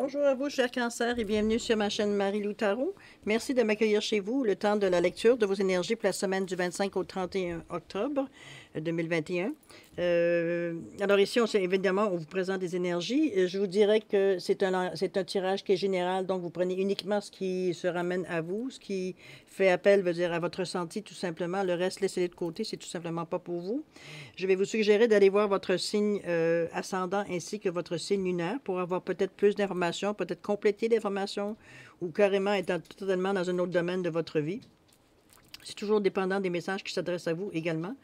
Bonjour à vous, chers cancers, et bienvenue sur ma chaîne Marie-Lou Tarot. Merci de m'accueillir chez vous le temps de la lecture de vos énergies pour la semaine du 25 au 31 octobre 2021. Alors ici, évidemment, on vous présente des énergies. Je vous dirais que c'est un tirage qui est général, donc vous prenez uniquement ce qui se ramène à vous, ce qui fait appel, veut dire à votre ressenti tout simplement. Le reste, laissez-le de côté, c'est tout simplement pas pour vous. Je vais vous suggérer d'aller voir votre signe ascendant ainsi que votre signe lunaire pour avoir peut-être plus d'informations, peut-être compléter l'information ou carrément être totalement dans un autre domaine de votre vie. C'est toujours dépendant des messages qui s'adressent à vous également.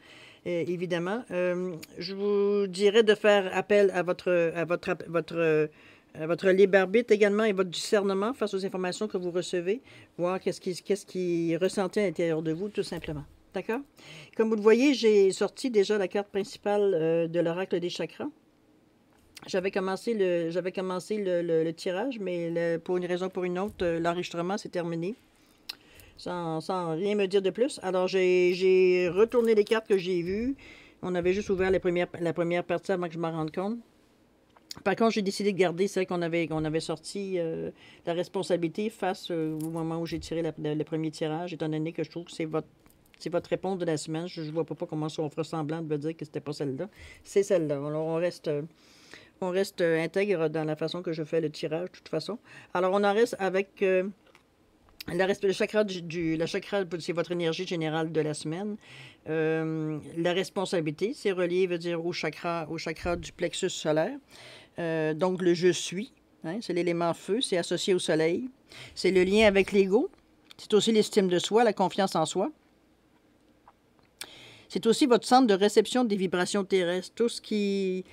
Évidemment, je vous dirais de faire appel à votre libre arbitre également et votre discernement face aux informations que vous recevez, voir qu'est-ce qui est ressenti à l'intérieur de vous, tout simplement. D'accord? Comme vous le voyez, j'ai sorti déjà la carte principale de l'oracle des chakras. J'avais commencé le tirage, mais pour une raison ou pour une autre, l'enregistrement s'est terminé. Sans rien me dire de plus. Alors, j'ai retourné les cartes que j'ai vues. On avait juste ouvert la première partie avant que je m'en rende compte. Par contre, j'ai décidé de garder celle qu'on avait sorti la responsabilité face au moment où j'ai tiré le premier tirage, étant donné que je trouve que c'est votre réponse de la semaine. Je ne vois pas comment on fera semblant de me dire que c'était pas celle-là. C'est celle-là. Alors, on reste intègre dans la façon que je fais le tirage, de toute façon. Alors, on en reste avec... le chakra, c'est votre énergie générale de la semaine. La responsabilité, c'est relié, veut dire, au chakra du plexus solaire. Donc, le je suis, hein, c'est l'élément feu, c'est associé au soleil. C'est le lien avec l'ego. C'est aussi l'estime de soi, la confiance en soi. C'est aussi votre centre de réception des vibrations terrestres. Tout ce qui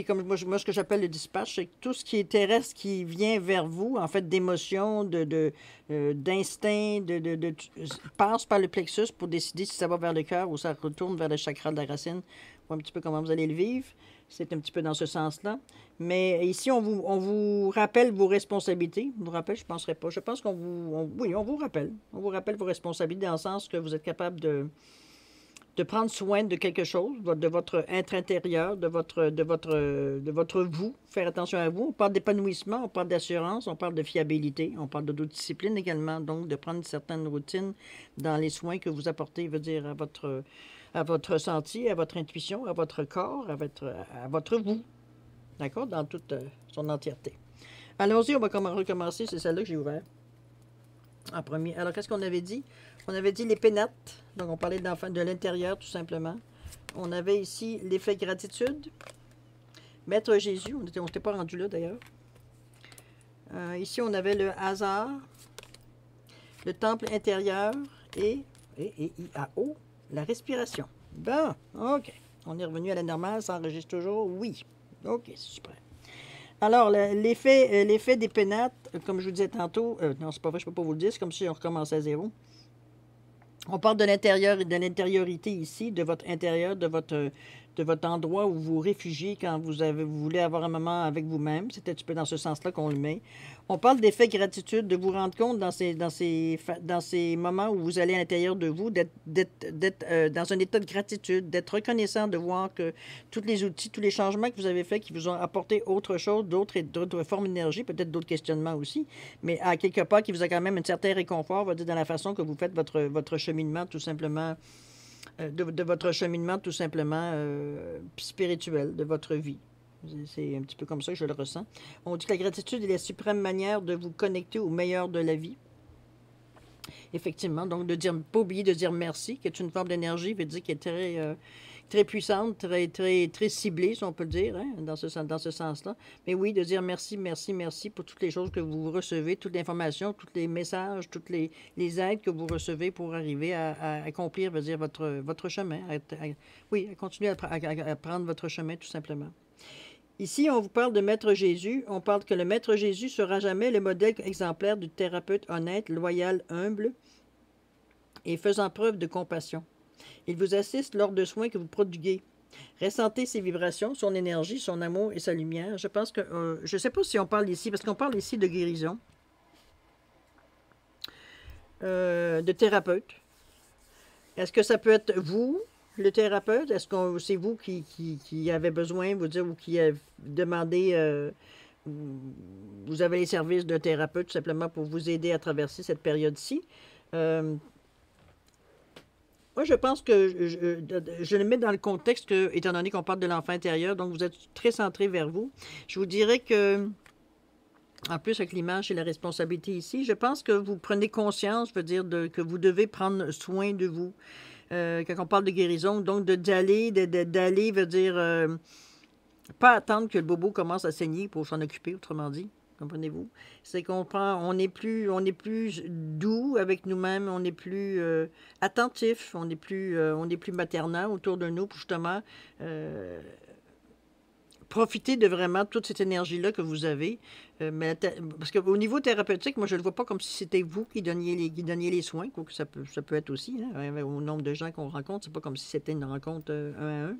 comme moi ce que j'appelle le dispatch, c'est tout ce qui est terrestre qui vient vers vous, en fait, d'émotions, d'instinct, passe par le plexus pour décider si ça va vers le cœur ou ça retourne vers le chakra de la racine. Voir un petit peu comment vous allez le vivre. C'est un petit peu dans ce sens-là. Mais ici, on vous rappelle vos responsabilités. On vous rappelle, je ne penserais pas. Je pense oui, on vous rappelle. On vous rappelle vos responsabilités dans le sens que vous êtes capable de prendre soin de quelque chose, de votre être intérieur, de votre vous, faire attention à vous. On parle d'épanouissement, on parle d'assurance, on parle de fiabilité, on parle d'autodiscipline également, donc de prendre une certaine routine dans les soins que vous apportez, veut dire à votre ressenti, à votre intuition, à votre corps, à votre vous, d'accord, dans toute son entièreté. Allons-y, on va recommencer, c'est celle-là que j'ai ouverte en premier. Alors, qu'est-ce qu'on avait dit? On avait dit les pénates, donc on parlait de l'intérieur tout simplement. On avait ici l'effet gratitude. Maître Jésus, on n'était pas rendu là d'ailleurs. Ici, on avait le hasard, le temple intérieur et IAO, la respiration. Bon, OK. On est revenu à la normale, ça enregistre toujours? Oui. OK, super. Alors, l'effet des pénates, comme je vous disais tantôt, non, c'est pas vrai, je ne peux pas vous le dire, c'est comme si on recommençait à zéro. On parle de l'intérieur et de l'intériorité ici, de votre intérieur, de votre endroit où vous réfugiez quand vous voulez avoir un moment avec vous-même. C'est un petit peu dans ce sens-là qu'on le met. On parle d'effet gratitude, de vous rendre compte dans ces moments où vous allez à l'intérieur de vous, d'être dans un état de gratitude, d'être reconnaissant, de voir que tous les outils, tous les changements que vous avez faits qui vous ont apporté autre chose, d'autres formes d'énergie, peut-être d'autres questionnements aussi, mais à quelque part qui vous a quand même un certain réconfort, on va dire, dans la façon que vous faites votre cheminement, tout simplement, de votre cheminement, tout simplement, spirituel, de votre vie. C'est un petit peu comme ça que je le ressens. On dit que la gratitude est la suprême manière de vous connecter au meilleur de la vie. Effectivement, donc pas oublier de dire merci, qui est une forme d'énergie, veut dire qui est très puissante, très ciblée, si on peut le dire, hein, dans ce sens-là. Mais oui, de dire merci, merci, merci pour toutes les choses que vous recevez, toute l'information, tous les messages, toutes les aides que vous recevez pour arriver à accomplir, veut dire, votre chemin. À continuer à prendre votre chemin, tout simplement. Ici, on vous parle de Maître Jésus. On parle que le Maître Jésus sera jamais le modèle exemplaire du thérapeute honnête, loyal, humble et faisant preuve de compassion. Il vous assiste lors de soins que vous prodiguez. Ressentez ses vibrations, son énergie, son amour et sa lumière. Je pense que... je ne sais pas si on parle ici, parce qu'on parle ici de guérison, de thérapeute. Est-ce que ça peut être vous, le thérapeute? Est-ce que c'est vous qui avez besoin, vous dire, ou qui avez demandé vous avez les services de thérapeute tout simplement pour vous aider à traverser cette période-ci. Moi, je pense que je le mets dans le contexte que, étant donné qu'on parle de l'enfant intérieur, donc vous êtes très centré vers vous. Je vous dirais que, en plus avec l'image et la responsabilité ici, je pense que vous prenez conscience, veut dire que vous devez prendre soin de vous. Quand on parle de guérison, donc d'aller veut dire pas attendre que le bobo commence à saigner pour s'en occuper, autrement dit. Comprenez-vous? C'est qu'on prend, on est plus doux avec nous-mêmes, on est plus attentif, on est plus maternel autour de nous pour justement profiter de vraiment toute cette énergie-là que vous avez. Parce qu'au niveau thérapeutique, moi, je ne le vois pas comme si c'était vous qui donniez les soins, quoique ça peut être aussi, hein, au nombre de gens qu'on rencontre, c'est pas comme si c'était une rencontre un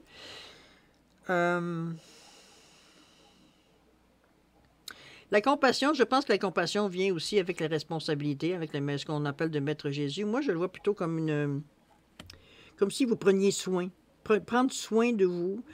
à un. La compassion, je pense que la compassion vient aussi avec la responsabilité, avec ce qu'on appelle de Maître Jésus. Moi, je le vois plutôt comme si vous preniez soin. Prendre soin de vous,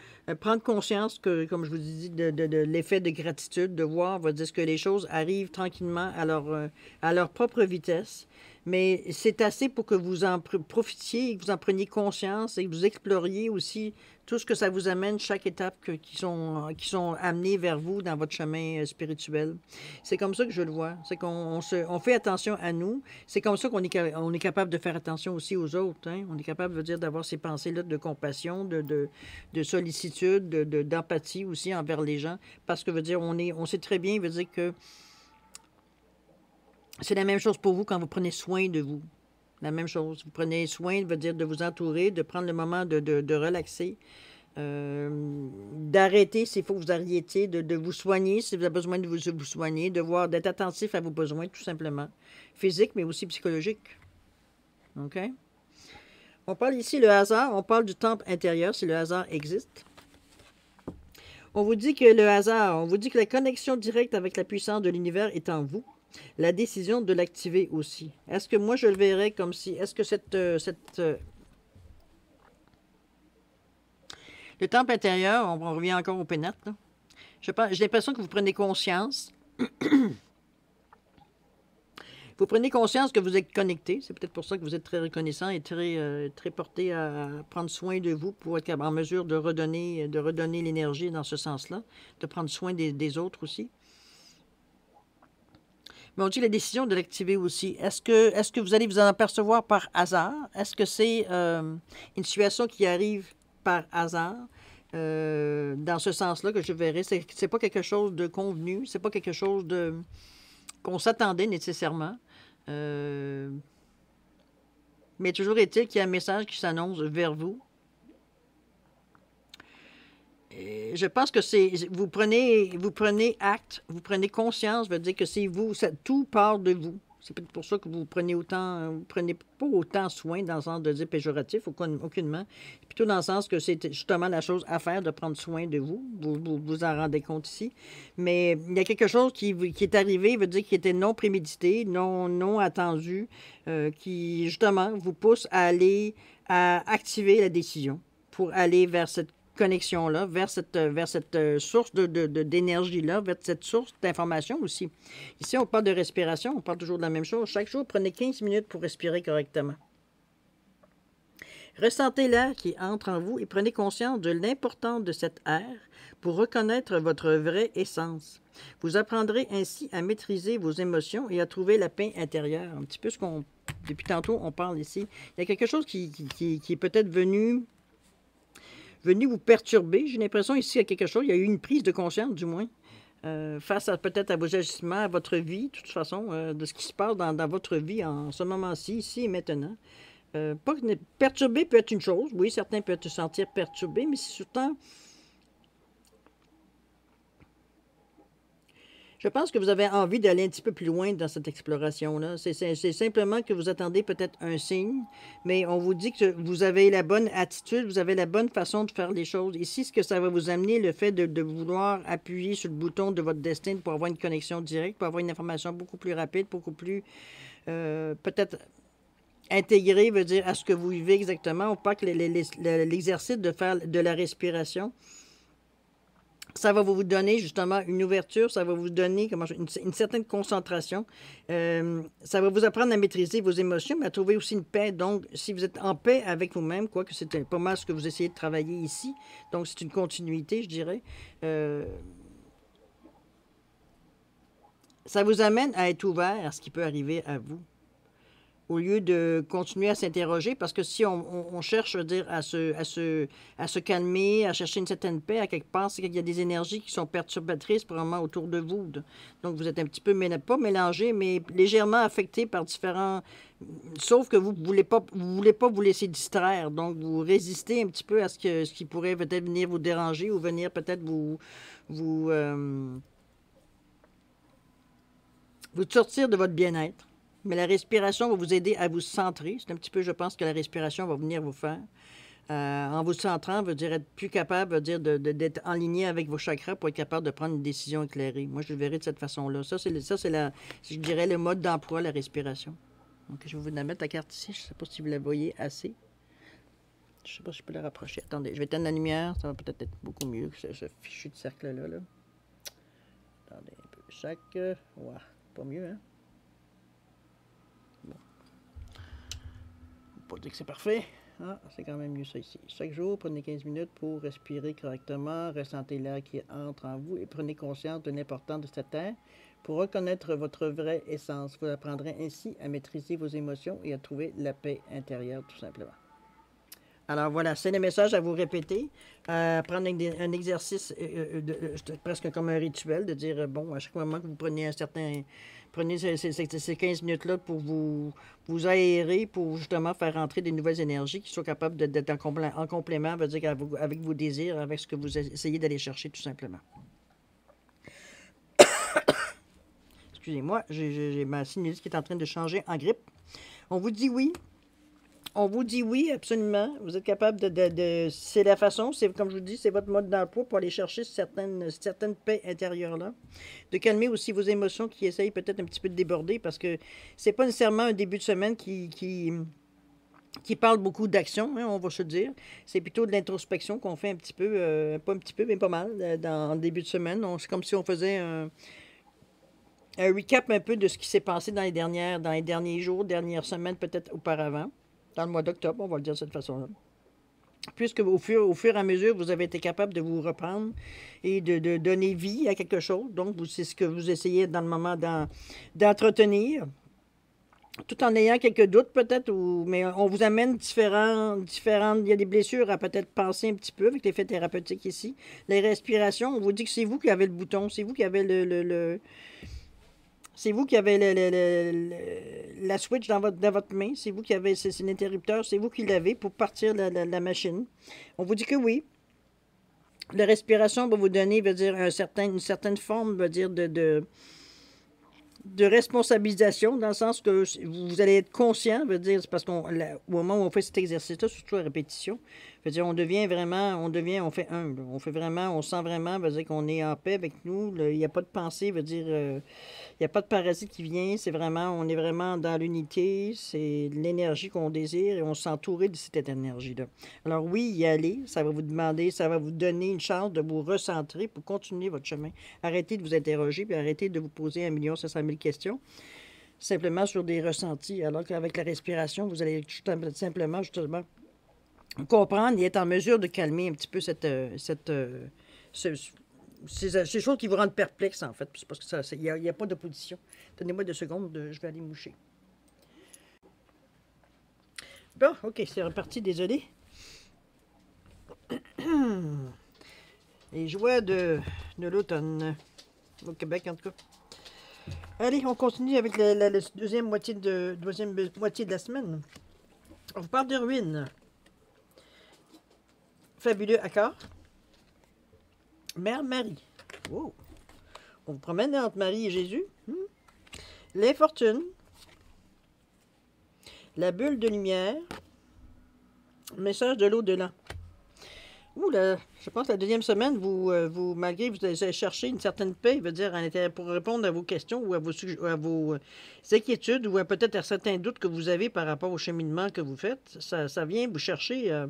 prendre conscience que, comme je vous dis, de l'effet de gratitude, de voir, va dire que les choses arrivent tranquillement à leur propre vitesse. Mais c'est assez pour que vous en profitiez et que vous en preniez conscience et que vous exploriez aussi tout ce que ça vous amène, chaque étape qui sont amenées vers vous dans votre chemin spirituel. C'est comme ça que je le vois. C'est on fait attention à nous. C'est comme ça on est capable de faire attention aussi aux autres. Hein? On est capable, veut dire, d'avoir ces pensées-là de compassion, de sollicitude, d'empathie aussi envers les gens. Parce que, veut dire, on sait très bien, veut dire que c'est la même chose pour vous quand vous prenez soin de vous. La même chose. Vous prenez soin, veut dire, de vous entourer, de prendre le moment de relaxer, d'arrêter s'il faut que vous arrêtiez, de vous soigner si vous avez besoin de vous soigner, d'être attentif à vos besoins, tout simplement. Physiques, mais aussi psychologiques. OK? On parle ici le hasard, on parle du temple intérieur, si le hasard existe. On vous dit que le hasard, on vous dit que la connexion directe avec la puissance de l'univers est en vous. La décision de l'activer aussi. Est-ce que moi, je le verrais comme si... Est-ce que le temple intérieur, on revient encore au pénètre, là. J'ai l'impression que vous prenez conscience. Vous prenez conscience que vous êtes connecté. C'est peut-être pour ça que vous êtes très reconnaissant et très porté à prendre soin de vous pour être en mesure de redonner l'énergie dans ce sens-là, de prendre soin des autres aussi. Mais on dit la décision de l'activer aussi. Est-ce que vous allez vous en apercevoir par hasard? Est-ce que c'est une situation qui arrive par hasard? Dans ce sens-là que je verrais. C'est pas quelque chose de convenu. C'est pas quelque chose qu'on s'attendait nécessairement. Mais toujours est-il qu'il y a un message qui s'annonce vers vous. Je pense que vous prenez acte, vous prenez conscience, veut dire que c'est vous, tout part de vous. C'est peut-être pour ça que vous prenez pas autant soin dans le sens de dire péjoratif, aucunement. Plutôt dans le sens que c'est justement la chose à faire de prendre soin de vous. Vous en rendez compte ici. Mais il y a quelque chose qui est arrivé, veut dire qui était non prémédité, non attendu, qui justement vous pousse à activer la décision pour aller vers cette connexion-là, vers cette source d'énergie-là, vers cette source d'information aussi. Ici, on parle de respiration, on parle toujours de la même chose. Chaque jour, prenez 15 minutes pour respirer correctement. Ressentez l'air qui entre en vous et prenez conscience de l'importance de cet air pour reconnaître votre vraie essence. Vous apprendrez ainsi à maîtriser vos émotions et à trouver la paix intérieure. Un petit peu depuis tantôt, on parle ici. Il y a quelque chose qui est peut-être venu vous perturber. J'ai l'impression ici qu'il y a quelque chose, il y a eu une prise de conscience du moins, face peut-être à vos agissements, à votre vie, de toute façon, de ce qui se passe dans votre vie en ce moment-ci, ici et maintenant. Perturber peut être une chose, oui, certains peuvent se sentir perturbés, mais c'est surtout... Je pense que vous avez envie d'aller un petit peu plus loin dans cette exploration-là. C'est simplement que vous attendez peut-être un signe, mais on vous dit que vous avez la bonne attitude, vous avez la bonne façon de faire les choses. Ici, ce que ça va vous amener, le fait de vouloir appuyer sur le bouton de votre destin pour avoir une connexion directe, pour avoir une information beaucoup plus rapide, beaucoup plus peut-être intégrée, veut dire à ce que vous vivez exactement. On parle que l'exercice de faire de la respiration Ça va vous donner justement une ouverture, ça va vous donner une certaine concentration. Ça va vous apprendre à maîtriser vos émotions, mais à trouver aussi une paix. Donc, si vous êtes en paix avec vous-même, quoique c'est pas mal ce que vous essayez de travailler ici, donc c'est une continuité, je dirais. Euh, Ça vous amène à être ouvert à ce qui peut arriver à vous, au lieu de continuer à s'interroger, parce que si on cherche, je veux dire, à se calmer, à chercher une certaine paix, à quelque part, c'est qu'il y a des énergies qui sont perturbatrices probablement autour de vous. Donc, vous êtes un petit peu, pas mélangé, mais légèrement affecté par différents... Sauf que vous ne voulez pas vous laisser distraire. Donc, vous résistez un petit peu à ce qui pourrait peut-être venir vous déranger ou venir peut-être vous, vous sortir de votre bien-être. Mais la respiration va vous aider à vous centrer. C'est un petit peu, je pense, que la respiration va venir vous faire. En vous centrant, veut dire être plus capable, veut dire d'être en ligne avec vos chakras pour être capable de prendre une décision éclairée. Moi, je le verrai de cette façon-là. Ça, c'est je dirais, le mode d'emploi, la respiration. Donc, je vais vous la mettre la carte ici. Je ne sais pas si vous la voyez assez. Je ne sais pas si je peux la rapprocher. Attendez, je vais éteindre la lumière. Ça va peut-être être beaucoup mieux que ce fichu de cercle-là. Là. Attendez un peu. Ouais, pas mieux, hein? Pas dire que c'est parfait. Ah, c'est quand même mieux ça ici. Chaque jour, prenez 15 minutes pour respirer correctement, ressentez l'air qui entre en vous et prenez conscience de l'importance de cette air pour reconnaître votre vraie essence. Vous apprendrez ainsi à maîtriser vos émotions et à trouver la paix intérieure, tout simplement. Alors voilà, c'est le message à vous répéter. Prendre un exercice presque comme un rituel, de dire, bon, à chaque moment que vous prenez prenez ces 15 minutes-là pour vous aérer, pour justement faire rentrer des nouvelles énergies qui soient capables d'être en complément, veut dire, avec vos désirs, avec ce que vous essayez d'aller chercher, tout simplement. Excusez-moi, j'ai ma sinusite qui est en train de changer en grippe. On vous dit oui. On vous dit oui, absolument. Vous êtes capable c'est la façon, c'est comme je vous dis, c'est votre mode d'emploi pour aller chercher certaines paix intérieures-là. De calmer aussi vos émotions qui essayent peut-être un petit peu de déborder parce que c'est pas nécessairement un début de semaine qui parle beaucoup d'action, hein, on va se dire. C'est plutôt de l'introspection qu'on fait un petit peu, pas un petit peu, mais pas mal, en début de semaine. C'est comme si on faisait un recap un peu de ce qui s'est passé dans les derniers jours, dernières semaines, peut-être auparavant. Dans le mois d'octobre, on va le dire de cette façon-là. Puisque au fur et à mesure, vous avez été capable de vous reprendre et de donner vie à quelque chose. Donc, c'est ce que vous essayez dans le moment d'entretenir, tout en ayant quelques doutes peut-être, mais on vous amène différentes... Il y a des blessures à peut-être penser un petit peu avec l'effet thérapeutique ici. Les respirations, on vous dit que c'est vous qui avez le bouton, c'est vous qui avez c'est vous qui avez la switch dans votre main. C'est vous qui avez c'est l'interrupteur. C'est vous qui l'avez pour partir la machine. On vous dit que oui. La respiration va vous donner, veut dire, une certaine forme, veut dire, de responsabilisation, dans le sens que vous allez être conscient, veut dire, c'est parce qu'au moment où on fait cet exercice-là, surtout à répétition, veut dire, on fait humble, on sent vraiment, veut dire qu'on est en paix avec nous, il n'y a pas de pensée, veut dire, il n'y a pas de parasite qui vient, on est vraiment dans l'unité, c'est l'énergie qu'on désire et on s'entoure de cette énergie-là. Alors oui, y aller, ça va vous donner une chance de vous recentrer pour continuer votre chemin. Arrêtez de vous interroger, puis arrêtez de vous poser 1 500 000 questions, simplement sur des ressentis, alors qu'avec la respiration, vous allez simplement, justement, comprendre et être en mesure de calmer un petit peu ces choses qui vous rendent perplexe, en fait, parce que il n'y a pas d'opposition. Donnez-moi 2 secondes, je vais aller moucher. Bon, OK, c'est reparti, désolé. Les joies de l'automne, au Québec, en tout cas. Allez, on continue avec la deuxième moitié de la semaine. On vous parle de ruines. Fabuleux accord. Mère Marie. Wow. On vous promène entre Marie et Jésus. L'infortune. La bulle de lumière. Message de l'au-delà. Ouh là, je pense que la deuxième semaine, malgré que vous allez chercher une certaine paix, veut dire, pour répondre à vos questions ou à vos inquiétudes ou peut-être à certains doutes que vous avez par rapport au cheminement que vous faites, ça vient vous chercher.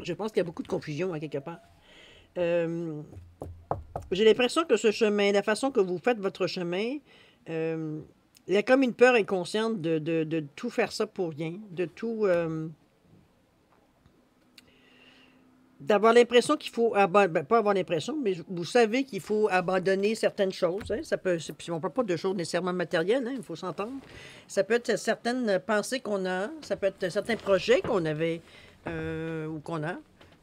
Je pense qu'il y a beaucoup de confusion à quelque part. Euh, j'ai l'impression que ce chemin, la façon que vous faites votre chemin, euh, il y a comme une peur inconsciente de tout faire ça pour rien, de tout... d'avoir l'impression qu'il faut abandonner, pas avoir l'impression, mais vous savez qu'il faut abandonner certaines choses. Hein. Ça peut, puis on ne parle pas de choses nécessairement matérielles, hein, il faut s'entendre. Ça peut être certaines pensées qu'on a, ça peut être certains projets qu'on avait ou qu'on a,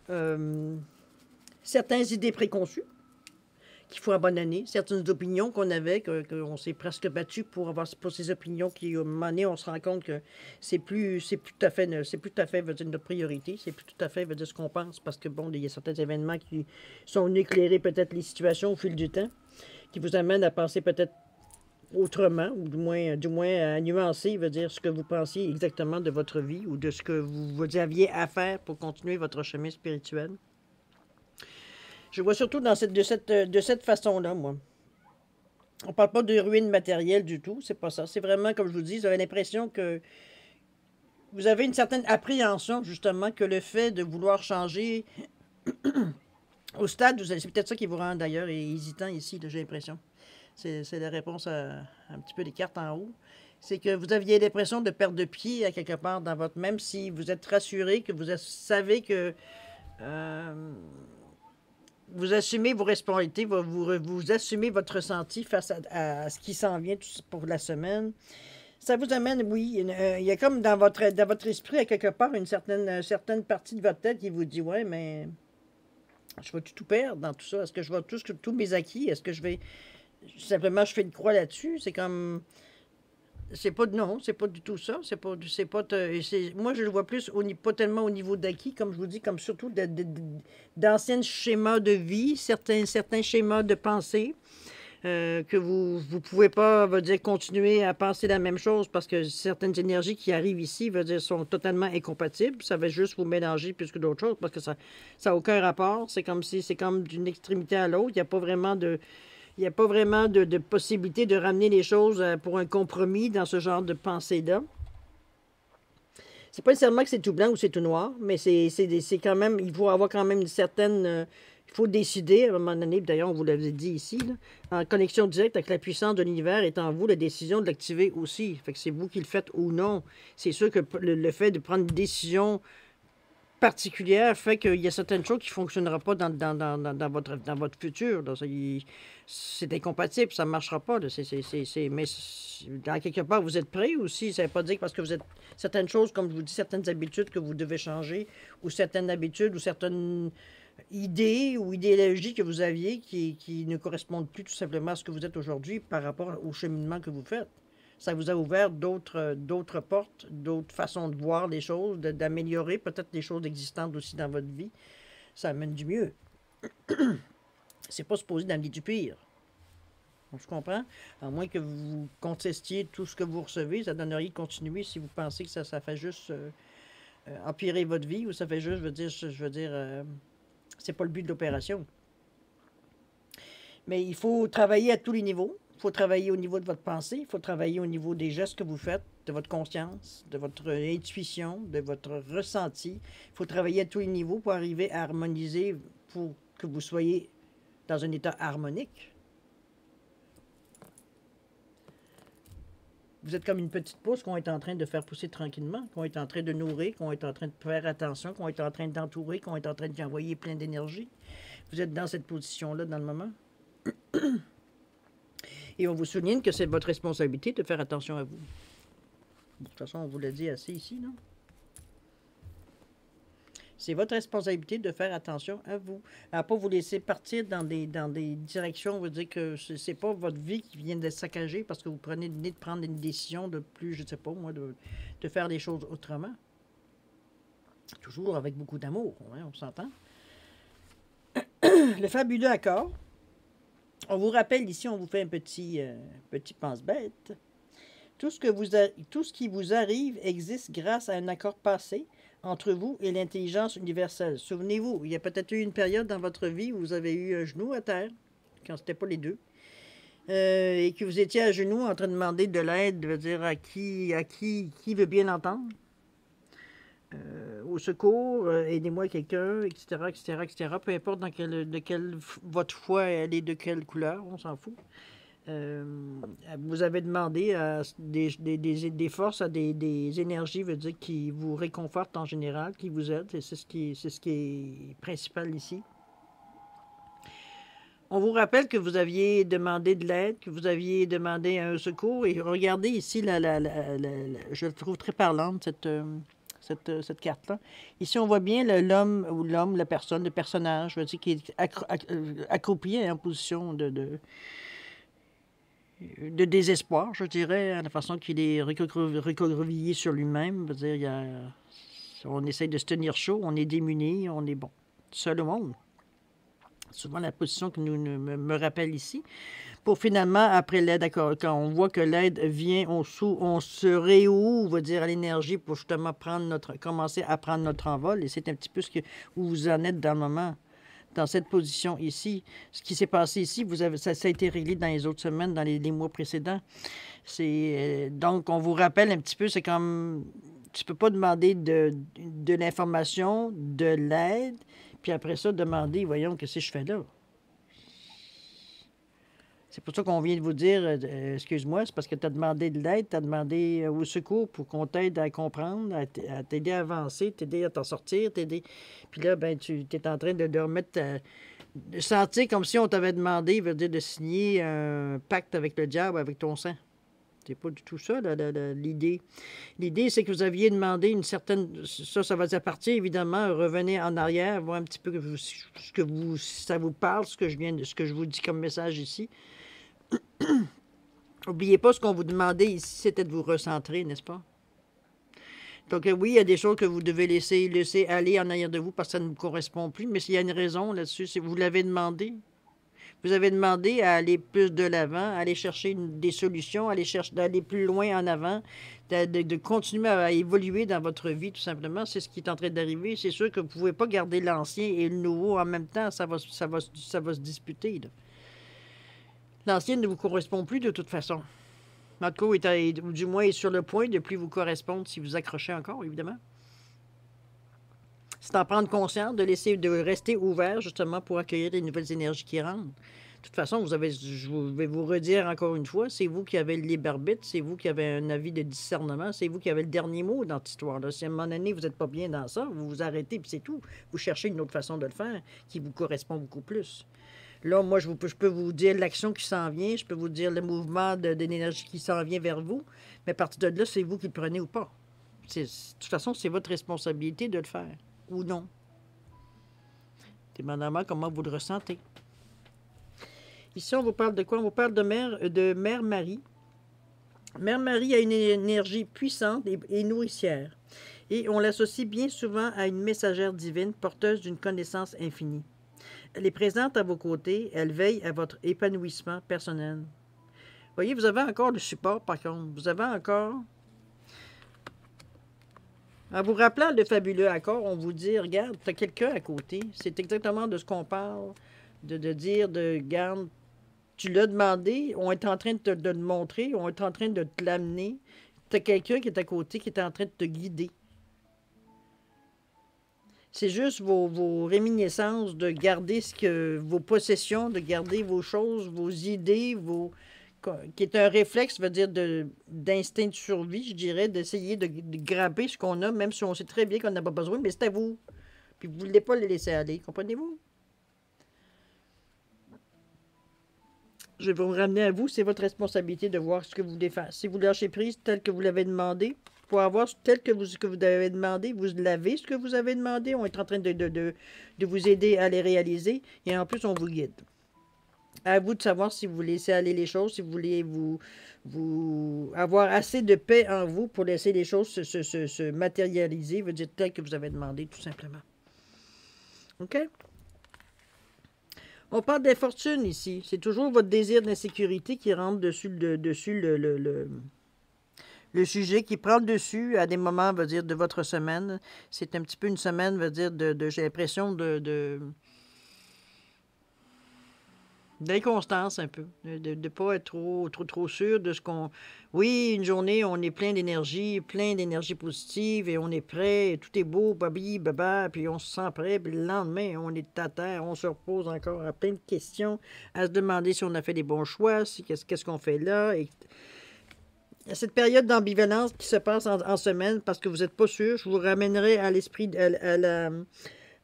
euh, certaines idées préconçues qu'il faut abandonner, certaines opinions qu'on avait, qu'on s'est presque battu pour avoir pour ces opinions qui, au moment donné, on se rend compte que c'est plus tout à fait, c'est plus tout à fait veut dire, notre priorité, c'est plus tout à fait veut dire, ce qu'on pense, parce que, bon, il y a certains événements qui sont venus éclairer peut-être les situations au fil du temps, qui vous amènent à penser peut-être autrement, ou du moins à nuancer, veut dire, ce que vous pensiez exactement de votre vie ou de ce que vous aviez à faire pour continuer votre chemin spirituel. Je vois surtout de cette façon-là, moi. On parle pas de ruine matérielle du tout, c'est pas ça. C'est vraiment, comme je vous dis, vous avez l'impression que vous avez une certaine appréhension, justement, que le fait de vouloir changer au stade, c'est peut-être ça qui vous rend d'ailleurs hésitant ici, j'ai l'impression. C'est la réponse à un petit peu les cartes en haut. C'est que vous aviez l'impression de perdre de pied à quelque part dans votre... Même si vous êtes rassuré, que vous savez que... euh, vous assumez vos responsabilités, vous assumez votre ressenti face à ce qui s'en vient pour la semaine. Ça vous amène, oui, il y a comme dans votre esprit, à quelque part, certaine partie de votre tête qui vous dit, ouais, mais je vais tout perdre dans tout ça. Est-ce que je vais tous mes acquis? Est-ce que je vais simplement je fais une croix là-dessus? C'est comme c'est pas non, c'est pas du tout ça. Moi je le vois plus pas tellement au niveau d'acquis, comme je vous dis, comme surtout d'anciens schémas de vie, certains schémas de pensée. Que vous pouvez pas, veut dire, continuer à penser la même chose parce que certaines énergies qui arrivent ici, veut dire, sont totalement incompatibles. Ça va juste vous mélanger plus que d'autres choses parce que ça n'a aucun rapport. C'est comme d'une extrémité à l'autre. Il n'y a pas vraiment de possibilité de ramener les choses pour un compromis dans ce genre de pensée-là. C'est pas nécessairement que c'est tout blanc ou c'est tout noir, mais c'est quand même, il faut avoir quand même une certaine... il faut décider à un moment donné, d'ailleurs on vous l'avait dit ici, là, en connexion directe avec la puissance de l'univers est en vous, la décision de l'activer aussi. Fait que c'est vous qui le faites ou non. C'est sûr que le fait de prendre une décision particulière fait qu'il y a certaines choses qui ne fonctionneront pas dans votre futur. C'est incompatible, ça ne marchera pas. Là. Mais dans quelque part, vous êtes prêt aussi. Ça ne veut pas dire que parce que vous êtes certaines choses, comme je vous dis, certaines habitudes que vous devez changer, ou certaines habitudes, ou certaines idées ou idéologies que vous aviez qui ne correspondent plus tout simplement à ce que vous êtes aujourd'hui par rapport au cheminement que vous faites. Ça vous a ouvert d'autres portes, d'autres façons de voir les choses, d'améliorer peut-être les choses existantes aussi dans votre vie. Ça amène du mieux. C'est pas supposé d'amener du pire. Donc, je comprends. À moins que vous contestiez tout ce que vous recevez, ça donnerait de continuer si vous pensez que ça fait juste empirer votre vie ou ça fait juste, je veux dire c'est pas le but de l'opération. Mais il faut travailler à tous les niveaux. Il faut travailler au niveau de votre pensée, il faut travailler au niveau des gestes que vous faites, de votre conscience, de votre intuition, de votre ressenti. Il faut travailler à tous les niveaux pour arriver à harmoniser, pour que vous soyez dans un état harmonique. Vous êtes comme une petite pousse qu'on est en train de faire pousser tranquillement, qu'on est en train de nourrir, qu'on est en train de faire attention, qu'on est en train d'entourer, qu'on est en train d'y envoyer plein d'énergie. Vous êtes dans cette position-là dans le moment. Et on vous souligne que c'est votre responsabilité de faire attention à vous. De toute façon, on vous l'a dit assez ici, non? C'est votre responsabilité de faire attention à vous. À ne pas vous laisser partir dans des directions, on veut dire que c'est pas votre vie qui vient d'être saccagée parce que vous venez de prendre une décision de plus, je ne sais pas moi, de faire les choses autrement. Toujours avec beaucoup d'amour, hein, on s'entend. Le fabuleux accord. On vous rappelle ici, on vous fait un petit pense-bête. Tout ce qui vous arrive existe grâce à un accord passé entre vous et l'intelligence universelle. Souvenez-vous, il y a peut-être eu une période dans votre vie où vous avez eu un genou à terre, quand c'était pas les deux, et que vous étiez à genoux en train de demander de l'aide, de dire à qui veut bien l'entendre. au secours, aidez-moi quelqu'un, etc., etc., etc. Peu importe de quelle votre foi elle est de quelle couleur, on s'en fout. Euh, Vous avez demandé à des forces, à des énergies, veut dire, qui vous réconfortent en général, qui vous aident, et c'est ce qui est principal ici. On vous rappelle que vous aviez demandé de l'aide, que vous aviez demandé un secours, et regardez ici, je la trouve très parlante, cette carte-là. Ici, on voit bien l'homme, la personne, le personnage, je veux dire, qui est accroupi en position de désespoir, je dirais, à la façon qu'il est recroquevillé sur lui-même. Je veux dire, on essaye de se tenir chaud, on est démuni, on est bon, seul au monde. Souvent la position que me rappelle ici. Pour finalement, après l'aide, quand on voit que l'aide vient, on se réouvre, dire, à l'énergie pour justement commencer à prendre notre envol. Et c'est un petit peu où vous en êtes dans le moment, dans cette position ici. Ce qui s'est passé ici, ça a été réglé dans les autres semaines, dans les mois précédents. Donc, on vous rappelle un petit peu, c'est comme, tu peux pas demander de l'information, de l'aide, puis après ça, demander, voyons, qu'est-ce que je fais là? C'est pour ça qu'on vient de vous dire, excuse-moi, c'est parce que tu as demandé de l'aide, tu as demandé au secours pour qu'on t'aide à comprendre, à t'aider à avancer, t'aider à t'en sortir, t'aider. Puis là, ben, tu es en train de remettre, de sentir comme si on t'avait demandé, veut dire, de signer un pacte avec le diable, avec ton sang. C'est pas du tout ça, l'idée. L'idée, c'est que vous aviez demandé une certaine... Ça va partir, évidemment. Revenez en arrière, voir un petit peu si ça vous parle, ce que je vous dis comme message ici. N'oubliez pas ce qu'on vous demandait ici, c'était de vous recentrer, n'est-ce pas? Donc oui, il y a des choses que vous devez laisser aller en arrière de vous parce que ça ne vous correspond plus, mais s'il y a une raison là-dessus, si vous l'avez demandé. Vous avez demandé à aller plus de l'avant, à aller chercher des solutions, d'aller plus loin en avant, de continuer à évoluer dans votre vie, tout simplement. C'est ce qui est en train d'arriver. C'est sûr que vous ne pouvez pas garder l'ancien et le nouveau en même temps. Ça va se disputer. L'ancien ne vous correspond plus de toute façon. En tout cas, ou du moins est sur le point de plus vous correspondre si vous accrochez encore, évidemment. C'est en prendre conscience, de rester ouvert justement pour accueillir les nouvelles énergies qui rentrent. De toute façon, je vais vous redire encore une fois, c'est vous qui avez le libre arbitre, c'est vous qui avez un avis de discernement, c'est vous qui avez le dernier mot dans cette histoire-là. Si à un moment donné, vous n'êtes pas bien dans ça, vous vous arrêtez, puis c'est tout. Vous cherchez une autre façon de le faire qui vous correspond beaucoup plus. Là, moi, je peux vous dire l'action qui s'en vient, je peux vous dire le mouvement d'énergie qui s'en vient vers vous, mais à partir de là, c'est vous qui le prenez ou pas. De toute façon, c'est votre responsabilité de le faire ou non. Dépendamment comment vous le ressentez. Ici, on vous parle de quoi? On vous parle de Mère Marie. Mère Marie a une énergie puissante et nourricière. Et on l'associe bien souvent à une messagère divine porteuse d'une connaissance infinie. Elle est présente à vos côtés, elle veille à votre épanouissement personnel. Voyez, vous avez encore le support, par contre. Vous avez encore... En vous rappelant le fabuleux accord, on vous dit, regarde, tu as quelqu'un à côté. C'est exactement de ce qu'on parle, de dire, regarde, tu l'as demandé, on est en train de te le montrer, on est en train de te l'amener. Tu as quelqu'un qui est à côté, qui est en train de te guider. C'est juste vos réminiscences de garder vos possessions, de garder vos choses, vos idées, qui est un réflexe, veut dire, d'instinct de survie, je dirais, d'essayer de grimper ce qu'on a, même si on sait très bien qu'on n'a pas besoin, mais c'est à vous. Puis vous ne voulez pas les laisser aller, comprenez-vous? Je vais vous ramener à vous, c'est votre responsabilité de voir ce que vous voulez faire. Si vous lâchez prise tel que vous l'avez demandé, pour avoir tel que vous avez demandé, vous l'avez ce que vous avez demandé, on est en train de vous aider à les réaliser, et en plus, on vous guide. À vous de savoir si vous laissez aller les choses, si vous voulez vous avoir assez de paix en vous pour laisser les choses se matérialiser, veut dire tel que vous avez demandé, tout simplement. OK? On parle d'infortune ici. C'est toujours votre désir d'insécurité qui rentre dessus le sujet, qui prend le dessus à des moments, veut dire, de votre semaine. C'est un petit peu une semaine, veut dire, j'ai l'impression d'inconstance un peu, de ne pas être trop sûr de ce qu'on... Oui, une journée, on est plein d'énergie positive et on est prêt, et tout est beau, babi, baba, puis on se sent prêt, puis le lendemain, on est à terre, on se repose encore à plein de questions, à se demander si on a fait des bons choix, si, qu'est-ce qu'on fait là. Et à cette période d'ambivalence qui se passe en semaine parce que vous n'êtes pas sûr, je vous ramènerai à l'esprit,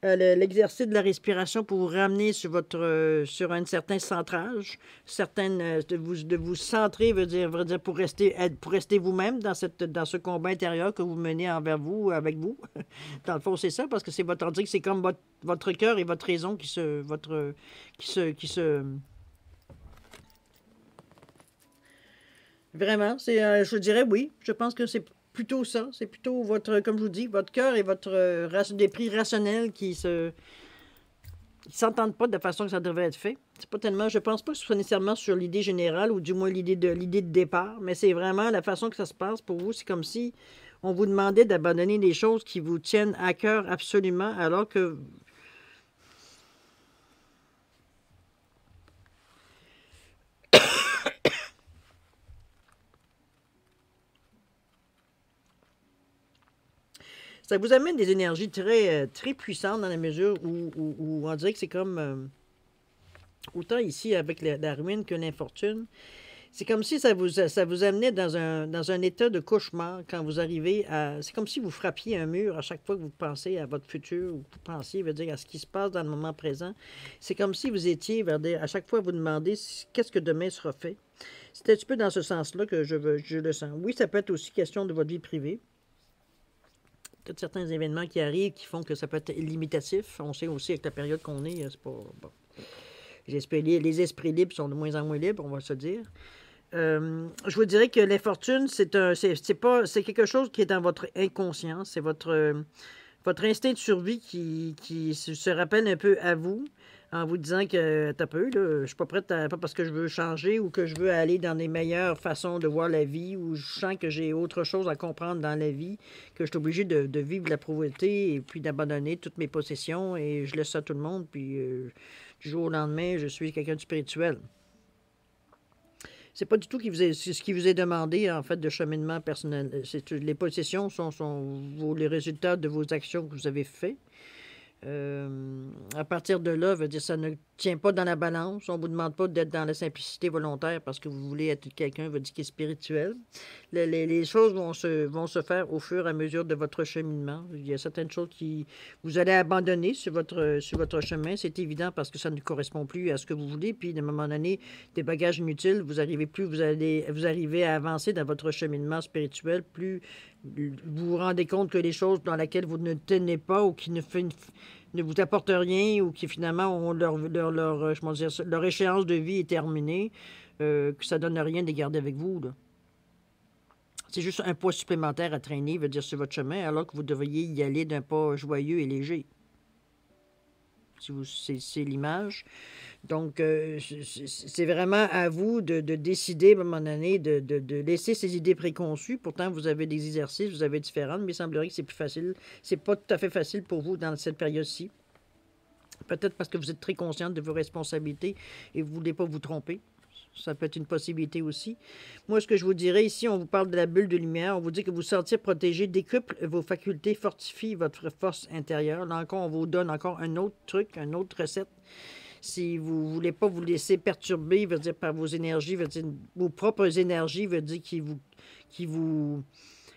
l'exercice de la respiration pour vous ramener sur un certain centrage, de vous centrer veut dire pour rester vous-même dans ce combat intérieur que vous menez envers vous, avec vous. Dans le fond, c'est ça, parce que on dit que c'est comme votre cœur et votre raison qui se, vraiment, je dirais oui. Je pense que c'est plutôt ça. C'est plutôt comme je vous dis, votre cœur et votre des prix rationnels qui s'entendent pas de la façon que ça devrait être fait. C'est pas tellement, je pense pas que ce soit nécessairement sur l'idée générale ou du moins l'idée de départ, mais c'est vraiment la façon que ça se passe pour vous. C'est comme si on vous demandait d'abandonner des choses qui vous tiennent à cœur absolument, alors que ça vous amène des énergies très puissantes dans la mesure où on dirait que c'est comme autant ici avec la ruine que l'infortune. C'est comme si ça vous amenait dans un état de cauchemar quand vous arrivez à... C'est comme si vous frappiez un mur à chaque fois que vous pensez à votre futur ou que vous pensiez, veut dire, à ce qui se passe dans le moment présent. C'est comme si vous étiez, à chaque fois vous demandez qu'est-ce que demain sera fait. C'est un petit peu dans ce sens-là que je le sens. Oui, ça peut être aussi question de votre vie privée. Peut-être certains événements qui arrivent qui font que ça peut être limitatif. On sait aussi avec la période qu'on est, c'est pas... Bon. Les esprits libres sont de moins en moins libres, on va se dire. Je vous dirais que l'infortune, c'est quelque chose qui est dans votre inconscient. C'est votre instinct de survie qui se rappelle un peu à vous en vous disant que t'as peu, là, je suis pas prête pas parce que je veux changer ou que je veux aller dans des meilleures façons de voir la vie ou je sens que j'ai autre chose à comprendre dans la vie, que je suis obligé de vivre la pauvreté et puis d'abandonner toutes mes possessions et je laisse ça à tout le monde, puis du jour au lendemain, je suis quelqu'un de spirituel. C'est pas du tout ce qui vous est demandé, en fait, de cheminement personnel. Les possessions sont les résultats de vos actions que vous avez faites. À partir de là, veut dire ça ne tient pas dans la balance. On ne vous demande pas d'être dans la simplicité volontaire parce que vous voulez être quelqu'un, veut dire, qui est spirituel. Les choses vont se faire au fur et à mesure de votre cheminement. Il y a certaines choses qui vous allez abandonner sur votre chemin. C'est évident parce que ça ne correspond plus à ce que vous voulez. Puis, à un moment donné, des bagages inutiles, vous arrivez à avancer dans votre cheminement spirituel. Plus vous vous rendez compte que les choses dans lesquelles vous ne tenez pas ou qui ne vous apportent rien ou qui finalement ont leur échéance de vie est terminée, que ça ne donne rien de les garder avec vous, là. C'est juste un poids supplémentaire à traîner, veut dire, sur votre chemin, alors que vous devriez y aller d'un pas joyeux et léger. C'est l'image. Donc, c'est vraiment à vous de décider, à un moment donné, de laisser ces idées préconçues. Pourtant, vous avez des exercices, vous avez différentes, mais il semblerait que c'est plus facile. C'est pas tout à fait facile pour vous dans cette période-ci. Peut-être parce que vous êtes très consciente de vos responsabilités et vous ne voulez pas vous tromper. Ça peut être une possibilité aussi. Moi, ce que je vous dirais ici, on vous parle de la bulle de lumière. On vous dit que vous sortir protégé décuple vos facultés, fortifie votre force intérieure. Là encore, on vous donne encore un autre truc, une autre recette. Si vous ne voulez pas vous laisser perturber, veut dire par vos énergies, veut dire vos propres énergies, veut dire qui vous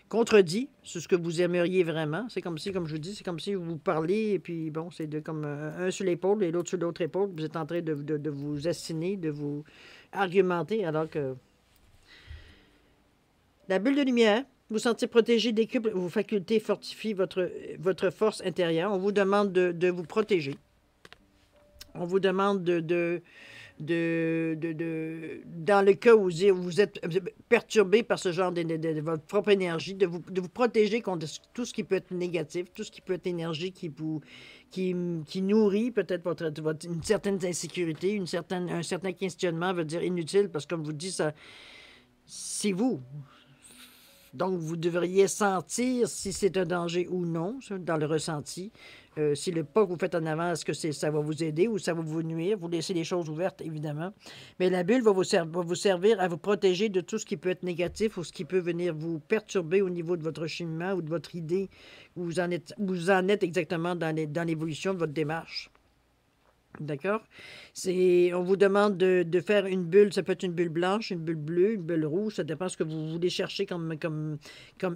contredit sur ce que vous aimeriez vraiment. C'est comme si, comme je vous dis, c'est comme si vous parlez et puis bon, c'est comme un sur l'épaule et l'autre sur l'autre épaule. Vous êtes en train de vous assiner, de vous argumenter alors que la bulle de lumière, vous sentir protégé, décuple vos facultés, fortifie votre force intérieure. On vous demande de vous protéger. On vous demande dans le cas où vous êtes perturbé par ce genre de votre propre énergie, de vous protéger contre tout ce qui peut être négatif, tout ce qui peut être énergie qui nourrit peut-être une certaine insécurité, un certain questionnement, veut dire inutile, parce que comme vous dites, ça, c'est vous. Donc, vous devriez sentir si c'est un danger ou non, ça, dans le ressenti. Si le pas que vous faites en avant, est-ce que ça va vous aider ou ça va vous nuire? Vous laissez les choses ouvertes, évidemment. Mais la bulle va vous servir à vous protéger de tout ce qui peut être négatif ou ce qui peut venir vous perturber au niveau de votre cheminement ou de votre idée, où vous en êtes exactement dans l'évolution de votre démarche. D'accord? On vous demande de faire une bulle, ça peut être une bulle blanche, une bulle bleue, une bulle rouge, ça dépend ce que vous voulez chercher comme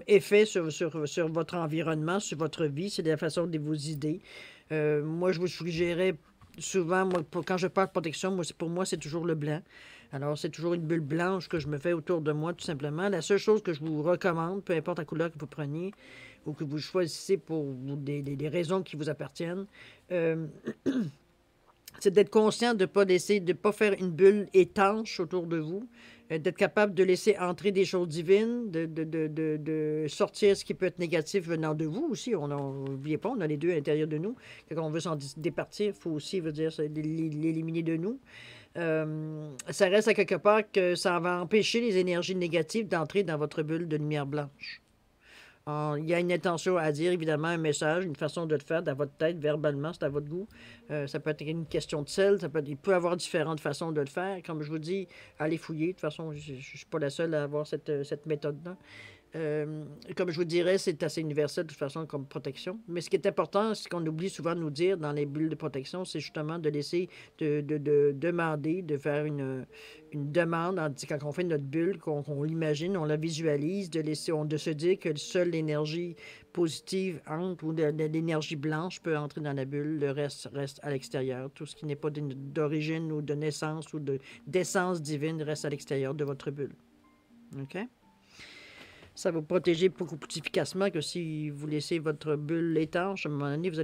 effet sur votre environnement, sur votre vie, c'est la façon de vos idées. Moi, je vous suggérais souvent, moi, quand je parle de protection, pour moi, c'est toujours le blanc. Alors, c'est toujours une bulle blanche que je me fais autour de moi, tout simplement. La seule chose que je vous recommande, peu importe la couleur que vous preniez ou que vous choisissez pour des raisons qui vous appartiennent, c'est d'être conscient de ne pas faire une bulle étanche autour de vous, d'être capable de laisser entrer des choses divines, de sortir ce qui peut être négatif venant de vous aussi. N'oubliez pas, on a les deux à l'intérieur de nous. Quand on veut s'en départir, il faut aussi, l'éliminer de nous. Ça reste à quelque part que ça va empêcher les énergies négatives d'entrer dans votre bulle de lumière blanche. Il y a une intention à dire, évidemment, un message, une façon de le faire dans votre tête, verbalement, c'est à votre goût. Ça peut être une question de sel, il peut y avoir différentes façons de le faire. Comme je vous dis, allez fouiller. De toute façon, je ne suis pas la seule à avoir cette méthode-là. Comme je vous dirais, c'est assez universel de toute façon comme protection. Mais ce qui est important, ce qu'on oublie souvent de nous dire dans les bulles de protection, c'est justement de laisser, de demander, de faire une demande quand on fait notre bulle, qu'on l'imagine, on la visualise, de se dire que seule l'énergie positive entre ou l'énergie blanche peut entrer dans la bulle, le reste reste à l'extérieur. Tout ce qui n'est pas d'origine ou de naissance ou d'essence divine reste à l'extérieur de votre bulle. OK? Ça va vous protéger beaucoup plus efficacement que si vous laissez votre bulle étanche. À un moment donné, vous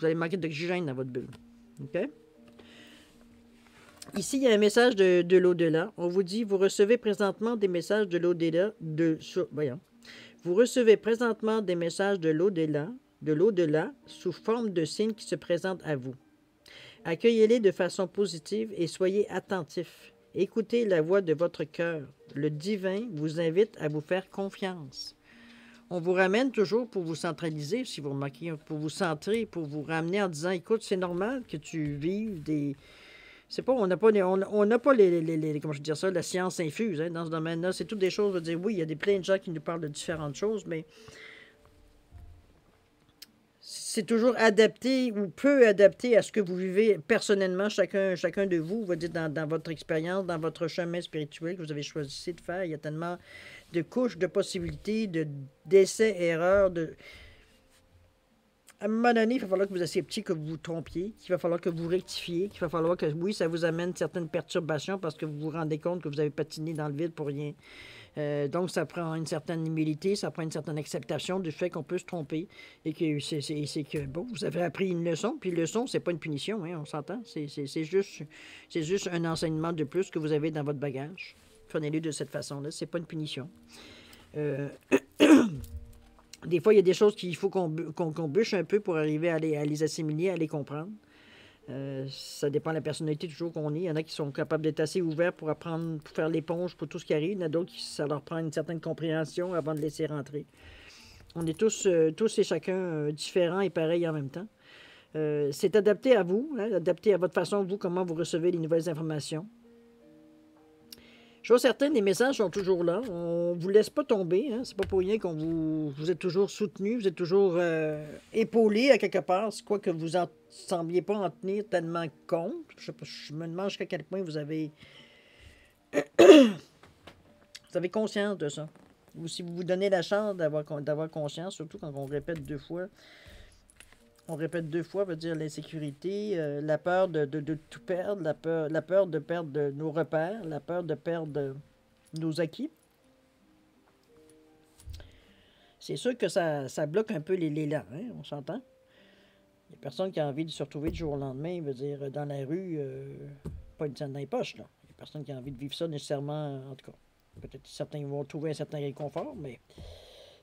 allez manquer d'oxygène dans votre bulle. OK? Ici, il y a un message de l'au-delà. On vous dit, vous recevez présentement des messages de l'au-delà. Vous recevez présentement des messages de l'au-delà sous forme de signes qui se présentent à vous. Accueillez-les de façon positive et soyez attentifs. Écoutez la voix de votre cœur. Le divin vous invite à vous faire confiance. On vous ramène toujours pour vous centraliser, si vous remarquez, pour vous centrer, pour vous ramener en disant, écoute, c'est normal que tu vives des... C'est pas, on n'a pas, comment je veux dire ça, la science infuse dans ce domaine-là. C'est toutes des choses, je veux dire, oui, il y a plein de gens qui nous parlent de différentes choses, mais c'est toujours adapté ou peu adapté à ce que vous vivez personnellement, chacun de vous, va dire dans votre expérience, dans votre chemin spirituel que vous avez choisi de faire. Il y a tellement de couches, de possibilités, d'essais, erreurs. À un moment donné, il va falloir que vous acceptiez que vous vous trompiez, qu'il va falloir que vous rectifiez, qu'il va falloir que, oui, ça vous amène certaines perturbations parce que vous vous rendez compte que vous avez patiné dans le vide pour rien. Donc, ça prend une certaine humilité, ça prend une certaine acceptation du fait qu'on peut se tromper et que c'est que, bon, vous avez appris une leçon, puis une leçon, c'est pas une punition, hein, on s'entend. C'est juste un enseignement de plus que vous avez dans votre bagage. Prenez-le de cette façon-là, c'est pas une punition. Des fois, il y a des choses qu'il faut qu'on bûche un peu pour arriver à les assimiler, à les comprendre. Ça dépend de la personnalité toujours qu'on est. Il y en a qui sont capables d'être assez ouverts pour apprendre, pour faire l'éponge pour tout ce qui arrive. Il y en a d'autres qui ça leur prend une certaine compréhension avant de laisser rentrer. On est tous et chacun différents et pareils en même temps. C'est adapté à vous, hein, adapté à votre façon, vous, comment vous recevez les nouvelles informations. Chose certaine, les messages sont toujours là. On ne vous laisse pas tomber. Hein. C'est pas pour rien qu'on vous êtes toujours soutenu, vous êtes toujours épaulé à quelque part. C'est quoi que vous ne sembliez pas en tenir tellement compte. Je me demande jusqu'à quel point vous avez conscience de ça. Ou si vous vous donnez la chance d'avoir conscience, surtout quand on répète deux fois. On répète deux fois, veut dire l'insécurité, la peur de tout perdre, la peur de perdre nos repères, la peur de perdre nos acquis. C'est sûr que ça bloque un peu l'élan, hein, on s'entend. Il n'y a personne qui a envie de se retrouver du jour au lendemain, veut dire, dans la rue, pas une scène dans les poches, là. Il n'y a personne qui a envie de vivre ça nécessairement, en tout cas. Peut-être certains vont trouver un certain réconfort, mais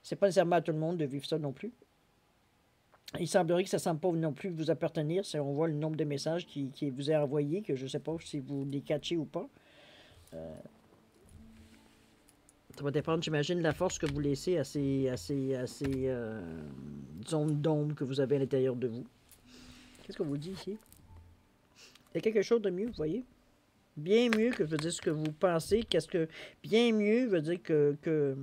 c'est pas nécessairement à tout le monde de vivre ça non plus. Il semblerait que ça ne semble pas non plus vous appartenir. On voit le nombre de messages qui vous est envoyé, que je ne sais pas si vous les catchez ou pas. Ça va dépendre, j'imagine, de la force que vous laissez à ces zones d'ombre que vous avez à l'intérieur de vous. Qu'est-ce qu'on vous dit ici? Il y a quelque chose de mieux, vous voyez? Bien mieux que, je veux dire, ce que vous pensez. Bien mieux veut dire que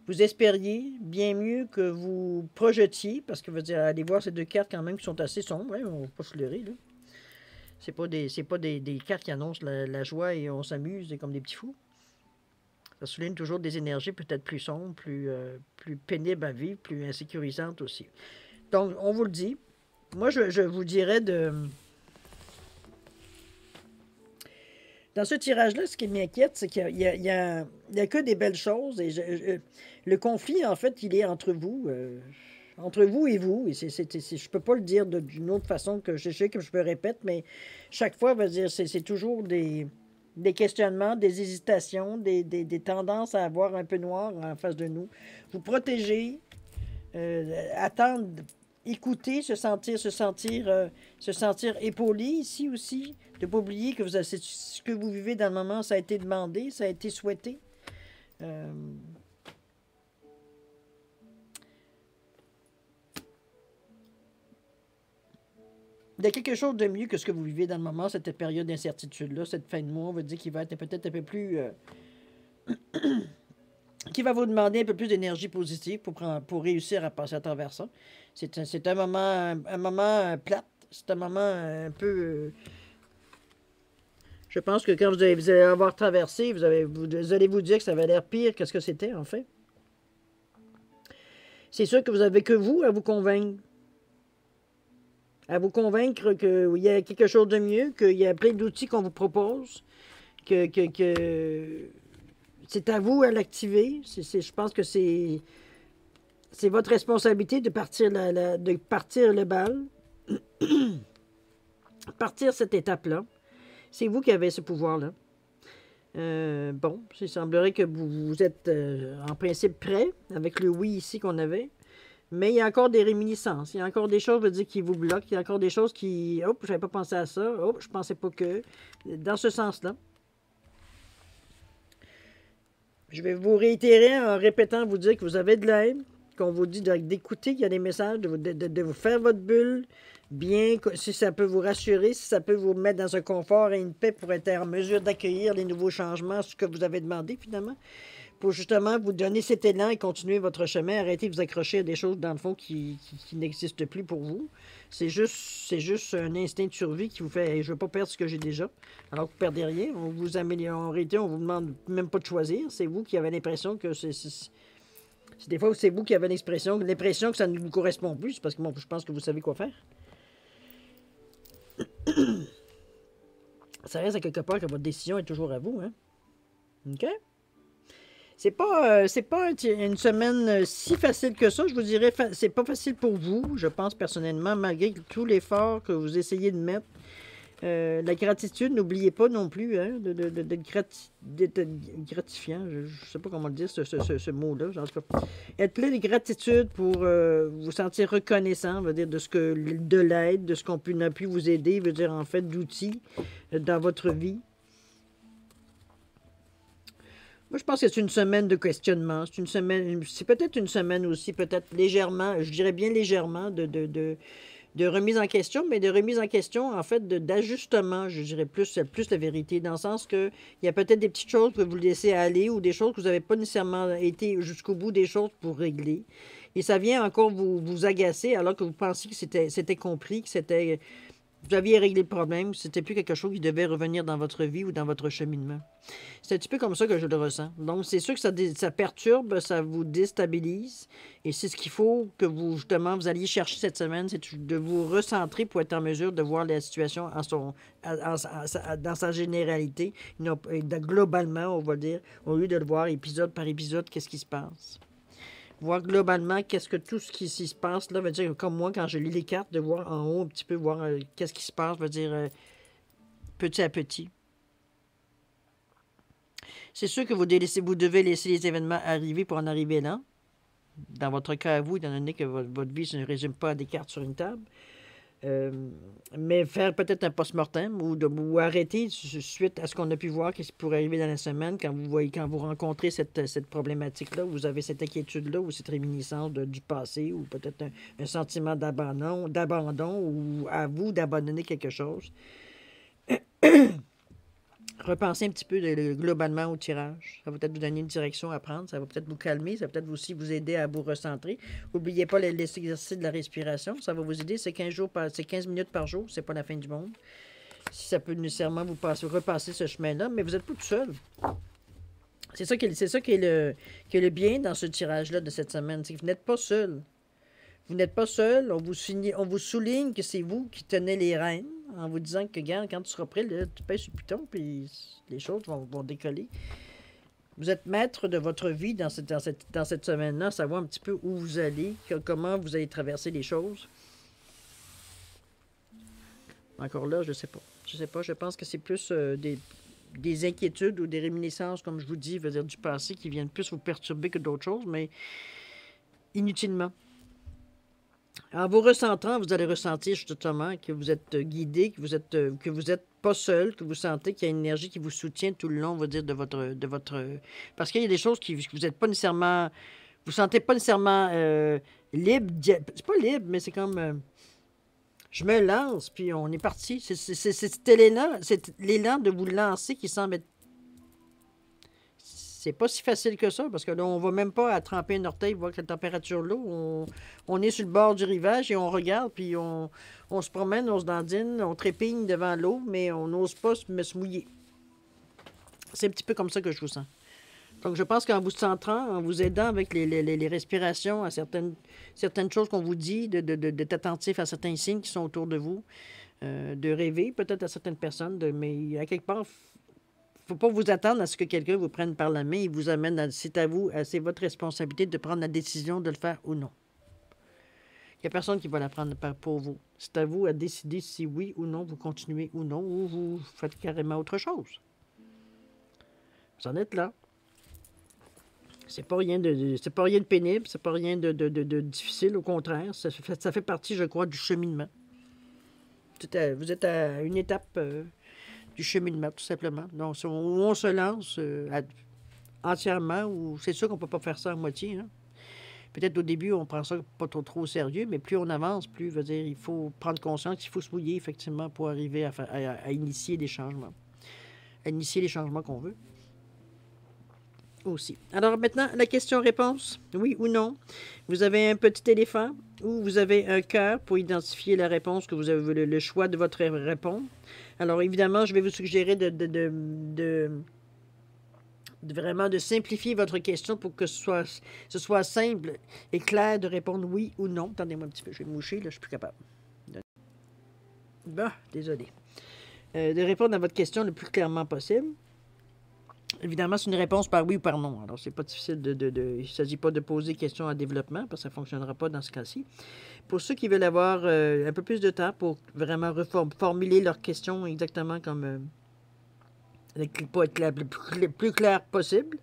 vous espériez, bien mieux que vous projetiez, parce que, veut dire, allez voir ces deux cartes quand même qui sont assez sombres, hein, on ne va pas se leurrer, là. C'est pas des cartes qui annoncent la joie et on s'amuse, comme des petits fous. Ça souligne toujours des énergies peut-être plus sombres, plus pénibles à vivre, plus insécurisantes aussi. Donc, on vous le dit. Moi, je vous dirais de... Dans ce tirage-là, ce qui m'inquiète, c'est qu'il y a que des belles choses. Et le conflit, en fait, il est entre vous et vous. Et je peux pas le dire d'une autre façon que je sais que je me répète, mais chaque fois, c'est toujours des questionnements, des hésitations, des tendances à avoir un peu noir en face de nous. Vous protéger, attendre, écouter, se sentir épaulé ici aussi. De ne pas oublier que ce que vous vivez dans le moment, ça a été demandé, ça a été souhaité. Il y a quelque chose de mieux que ce que vous vivez dans le moment, cette période d'incertitude-là, cette fin de mois, on va dire qu'il va être peut-être un peu plus... qui va vous demander un peu plus d'énergie positive pour réussir à passer à travers ça. C'est un moment plate, c'est un moment un peu... je pense que quand vous allez avoir traversé, vous allez vous dire que ça avait l'air pire que ce que c'était, en fait. C'est sûr que vous avez que vous à vous convaincre. À vous convaincre qu'il y a quelque chose de mieux, qu'il y a plein d'outils qu'on vous propose, que c'est à vous à l'activer. Je pense que c'est votre responsabilité de partir le bal, partir cette étape-là. C'est vous qui avez ce pouvoir-là. Bon, il semblerait que vous êtes en principe prêt avec le oui ici qu'on avait. Mais il y a encore des réminiscences. Il y a encore des choses, je veux dire, qui vous bloquent. Il y a encore des choses qui... Oh, j'avais pas pensé à ça. Oh, je pensais pas que... Dans ce sens-là. Je vais vous réitérer en répétant, vous dire que vous avez de l'aide, qu'on vous dit d'écouter, qu'il y a des messages, de vous faire votre bulle, bien, si ça peut vous rassurer, si ça peut vous mettre dans un confort et une paix pour être en mesure d'accueillir les nouveaux changements, ce que vous avez demandé finalement, pour justement vous donner cet élan et continuer votre chemin, arrêtez de vous accrocher à des choses dans le fond qui n'existent plus pour vous. C'est juste un instinct de survie qui vous fait hey, « je ne veux pas perdre ce que j'ai déjà ». Alors que vous ne perdez rien, on vous améliore. En réalité, on ne vous demande même pas de choisir. C'est vous qui avez l'impression que des fois, c'est vous qui avez l'impression que ça ne vous correspond plus. C'est parce que moi, je pense que vous savez quoi faire. Ça reste à quelque part que votre décision est toujours à vous. Hein? OK? C'est pas une semaine si facile que ça. Je vous dirais, c'est pas facile pour vous, je pense personnellement, malgré tout l'effort que vous essayez de mettre. La gratitude, n'oubliez pas non plus, hein, d'être gratifiant. Je ne sais pas comment le dire, ce mot-là. En tout cas, être plein de gratitude pour vous sentir reconnaissant, veut dire de l'aide, de ce qu'on a pu vous aider, veut dire en fait d'outils dans votre vie. Moi, je pense que c'est une semaine de questionnement. C'est peut-être une semaine aussi, peut-être légèrement, je dirais bien légèrement, de remise en question, mais de remise en question, en fait, d'ajustement, je dirais plus la vérité, dans le sens que il y a peut-être des petites choses que vous laissez aller ou des choses que vous n'avez pas nécessairement été jusqu'au bout des choses pour régler. Et ça vient encore vous agacer alors que vous pensiez que c'était compris, que vous aviez réglé le problème, c'était plus quelque chose qui devait revenir dans votre vie ou dans votre cheminement. C'est un petit peu comme ça que je le ressens. Donc, c'est sûr que ça perturbe, ça vous déstabilise. Et c'est ce qu'il faut que vous, justement, vous alliez chercher cette semaine, c'est de vous recentrer pour être en mesure de voir la situation dans sa généralité, globalement, on va dire, au lieu de le voir épisode par épisode, qu'est-ce qui se passe. Voir globalement qu'est-ce que tout ce qui se passe là, veut dire comme moi, quand je lis les cartes, de voir en haut un petit peu, voir qu'est-ce qui se passe, veut dire petit à petit. C'est sûr que vous devez laisser les événements arriver pour en arriver là. Dans votre cas à vous, étant donné que votre vie ne se résume pas à des cartes sur une table. Mais faire peut-être un post-mortem ou arrêter suite à ce qu'on a pu voir, qu'est-ce qui pourrait arriver dans la semaine quand vous voyez, quand vous rencontrez cette problématique-là, vous avez cette inquiétude-là ou cette réminiscence du passé ou peut-être un sentiment d'abandon ou à vous d'abandonner quelque chose. Repensez un petit peu globalement au tirage. Ça va peut-être vous donner une direction à prendre. Ça va peut-être vous calmer. Ça va peut-être aussi vous aider à vous recentrer. N'oubliez pas l'exercice de la respiration. Ça va vous aider. C'est 15 minutes par jour. C'est pas la fin du monde. Si ça peut nécessairement vous repasser ce chemin-là, mais vous n'êtes pas tout seul. C'est ça qui est le bien dans ce tirage-là de cette semaine. C'est que vous n'êtes pas seul. Vous n'êtes pas seul. On vous souligne que c'est vous qui tenez les rênes en vous disant que, regarde, quand tu seras prêt, là, tu pèses sur le piton, puis les choses vont décoller. Vous êtes maître de votre vie dans cette semaine-là, savoir un petit peu où vous allez, comment vous allez traverser les choses. Encore là, je ne sais pas. Je sais pas. Je pense que c'est plus des inquiétudes ou des réminiscences, comme je vous dis, veut dire du passé, qui viennent plus vous perturber que d'autres choses, mais inutilement. En vous recentrant, vous allez ressentir justement que vous êtes guidé, que vous êtes pas seul, que vous sentez qu'il y a une énergie qui vous soutient tout le long, on va dire, de votre... Parce qu'il y a des choses que vous n'êtes pas nécessairement... Vous sentez pas nécessairement libre. C'est pas libre, mais c'est comme... je me lance, puis on est parti. C'est l'élan de vous lancer qui semble être... C'est pas si facile que ça, parce que là, on va même pas à tremper un orteil, voir que la température de l'eau. On est sur le bord du rivage et on regarde, puis on se promène, on se dandine, on trépigne devant l'eau, mais on n'ose pas se mouiller. C'est un petit peu comme ça que je vous sens. Donc, je pense qu'en vous centrant, en vous aidant avec les respirations à certaines choses qu'on vous dit, d'être attentif à certains signes qui sont autour de vous, de rêver peut-être à certaines personnes, mais à quelque part, faut pas vous attendre à ce que quelqu'un vous prenne par la main et vous amène c'est à vous, c'est votre responsabilité de prendre la décision de le faire ou non. Il n'y a personne qui va la prendre pour vous. C'est à vous à décider si oui ou non vous continuez ou non, ou vous faites carrément autre chose. Vous en êtes là. C'est pas rien de pénible, c'est pas rien de difficile, au contraire. Ça fait partie, je crois, du cheminement. Vous êtes à une étape du cheminement, tout simplement. Donc, où on se lance entièrement, ou c'est sûr qu'on ne peut pas faire ça à moitié. Hein. Peut-être au début, on prend ça pas trop au sérieux, mais plus on avance, plus, veut dire, il faut prendre conscience qu'il faut se mouiller, effectivement, pour arriver à initier des changements. À initier les changements qu'on veut. Aussi. Alors maintenant, la question-réponse, oui ou non. Vous avez un petit éléphant ou vous avez un cœur pour identifier la réponse que vous avez le choix de votre réponse. Alors évidemment, je vais vous suggérer vraiment de simplifier votre question pour que ce soit simple et clair de répondre oui ou non. Attendez-moi un petit peu, je vais me moucher, là, je suis plus capable. Bon, désolé. De répondre à votre question le plus clairement possible. Évidemment, c'est une réponse par oui ou par non. Alors, c'est pas difficile il ne s'agit pas de poser questions en développement, parce que ça ne fonctionnera pas dans ce cas-ci. Pour ceux qui veulent avoir un peu plus de temps pour vraiment formuler leurs questions exactement comme pour être le plus clair possible,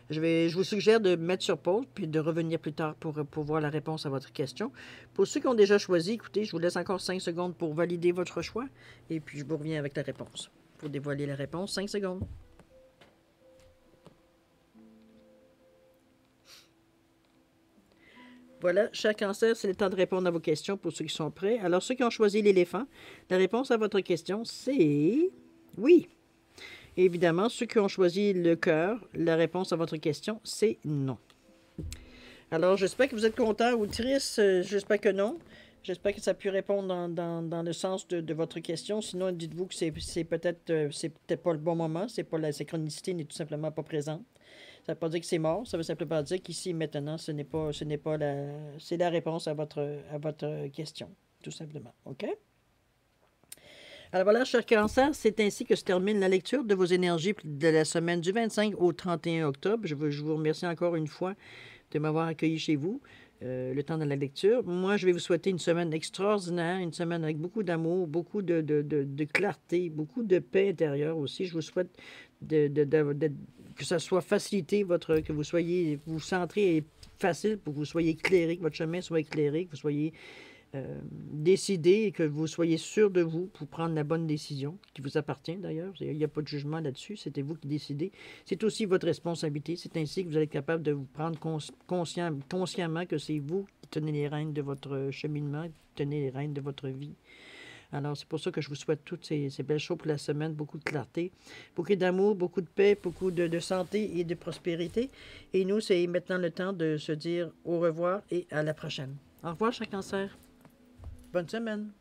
je vous suggère de mettre sur pause puis de revenir plus tard pour voir la réponse à votre question. Pour ceux qui ont déjà choisi, écoutez, je vous laisse encore 5 secondes pour valider votre choix et puis je vous reviens avec la réponse. Pour dévoiler la réponse, 5 secondes. Voilà, cher Cancer, c'est le temps de répondre à vos questions pour ceux qui sont prêts. Alors, ceux qui ont choisi l'éléphant, la réponse à votre question, c'est oui. Et évidemment, ceux qui ont choisi le cœur, la réponse à votre question, c'est non. Alors, j'espère que vous êtes content ou triste. J'espère que non. J'espère que ça a pu répondre dans le sens de votre question. Sinon, dites-vous que c'est peut-être pas le bon moment. C'est pas la synchronicité n'est tout simplement pas présente. Ça ne veut pas dire que c'est mort, ça veut simplement dire qu'ici et maintenant, c'est la réponse à votre question, tout simplement. OK? Alors voilà, chers cancers, c'est ainsi que se termine la lecture de vos énergies de la semaine du 25 au 31 octobre. Je vous remercie encore une fois de m'avoir accueilli chez vous. Le temps de la lecture. Moi, je vais vous souhaiter une semaine extraordinaire, une semaine avec beaucoup d'amour, beaucoup de clarté, beaucoup de paix intérieure aussi. Je vous souhaite que ça soit facilité, que vous centrez facile pour que vous soyez éclairé, que votre chemin soit éclairé, que vous soyez décider et que vous soyez sûr de vous pour prendre la bonne décision, qui vous appartient d'ailleurs. Il n'y a pas de jugement là-dessus, c'était vous qui décidez. C'est aussi votre responsabilité. C'est ainsi que vous allez être capable de vous prendre consciemment que c'est vous qui tenez les rênes de votre cheminement, qui tenez les rênes de votre vie. Alors, c'est pour ça que je vous souhaite toutes ces belles choses pour la semaine, beaucoup de clarté, beaucoup d'amour, beaucoup de paix, beaucoup de santé et de prospérité. Et nous, c'est maintenant le temps de se dire au revoir et à la prochaine. Au revoir, chaque cancer. Bonne semaine.